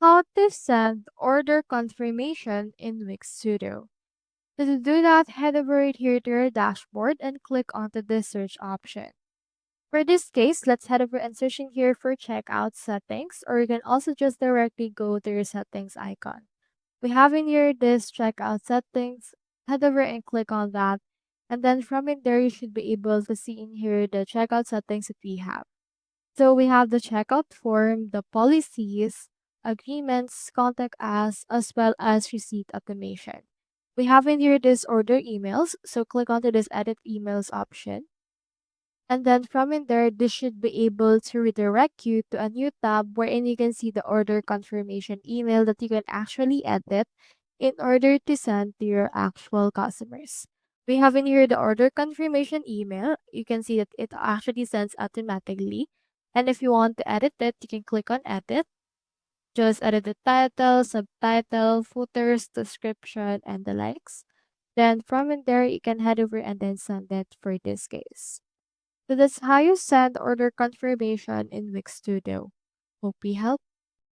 How to send order confirmation in Wix Studio. So to do that, head over right here to your dashboard and click onto the search option. For this case, let's head over and search in here for checkout settings, or you can also just directly go to your settings icon. We have in here this checkout settings. Head over and click on that. And then from in there, you should be able to see in here the checkout settings that we have. So we have the checkout form, the policies, agreements, contact us, as well as receipt automation. We have in here this order emails. So click onto this edit emails option. And then from in there, this should be able to redirect you to a new tab wherein you can see the order confirmation email that you can actually edit in order to send to your actual customers. We have in here the order confirmation email. You can see that it actually sends automatically. And if you want to edit it, you can click on edit. Just edit the title, subtitle, footers, description, and the likes. Then from in there, you can head over and then send it for this case. So that's how you send order confirmation in Wix Studio. Hope we helped.